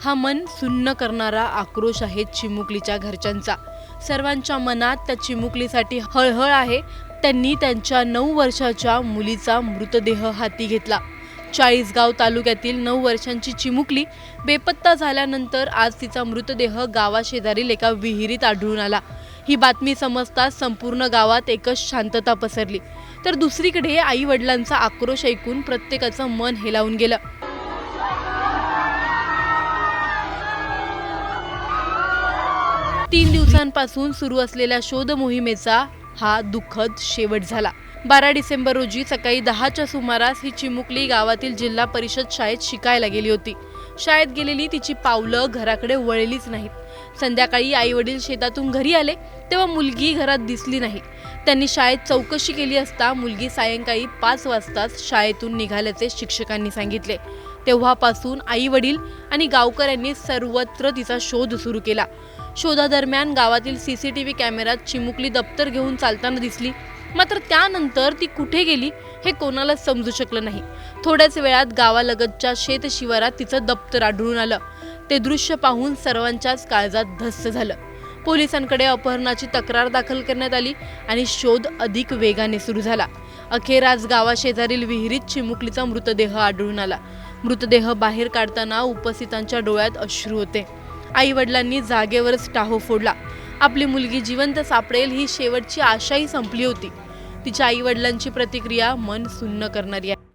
हा मन सुन्न करणारा आक्रोश आहे चिमुकलीच्या घरच्यांचा। सर्वांच्या मनात त्या चिमुकलीसाठी हळहळ आहे। त्यांनी त्यांच्या 9 वर्षाच्या मुलीचा मृतदेह हाती घेतला। चाळीसगाव तालुक्यातील 9 वर्षांची चिमुकली बेपत्ता झाल्यानंतर आज तिचा मृतदेह गावाशेजारील एका विहिरीत आढळून आला। ही बातमी समजताच संपूर्ण गावात एकच शांतता पसरली। तर दुसरीकडे आई वडिलांचा आक्रोश ऐकून प्रत्येकाचं मन हेलावून गेलं। तीन दिवसांपासून सुरू असलेल्या शोध मोहिमेचा हा दुःखद शेवट झाला। 12 डिसेंबर रोजी सकाळी 10च्या सुमारास ही चिमुकली गावातील जिल्हा परिषद शाळेत शिकायला गेली होती। शाळेत गेलेली तिची पावलं घराकडे वळलीच नाहीत। संध्याकाळी आई वडील शेतातून घरी आले तेव्हा मुलगी घरात दिसली नाही। त्यांनी शाळेत चौकशी केली असता मुलगी सायंकाळी 5 वाजताच शाळेतून निघाल्याचे शिक्षकांनी सांगितले। तेव्हापासून आई वडील आणि गावकऱ्यांनी सर्वत्र तिचा शोध सुरू केला। शोधादरम्यान गावातील सीसीटीव्ही कॅमेऱ्यात चिमुकली दप्तर घेऊन चालताना दिसली, मात्र त्यानंतर ती कुठे गेली हे कोणालाच समजू शकलं नाही। थोड्याच वेळात गावालगतच्या शेत शिवारात तिचं दप्तर आढळून आलं। ते दृश्य पाहून सर्वांच्याच काळजात धस्स झालं। पोलिसांकडे अपहरणाची तक्रार दाखल करण्यात आली आणि शोध अधिक वेगाने सुरू झाला। अखेर आज गावाशेजारील विहिरीत चिमुकलीचा मृतदेह आढळून आला। मृतदेह बाहेर काढताना उपस्थितांच्या डोळ्यात अश्रू होते। आई वडिलांनी जागेवरच टाहो फोडला। आपली मुलगी जिवंत सापडेल ही शेवटची आशाही संपली होती। तिच्या आई वडिलांची प्रतिक्रिया मन सुन्न करणारी आहे।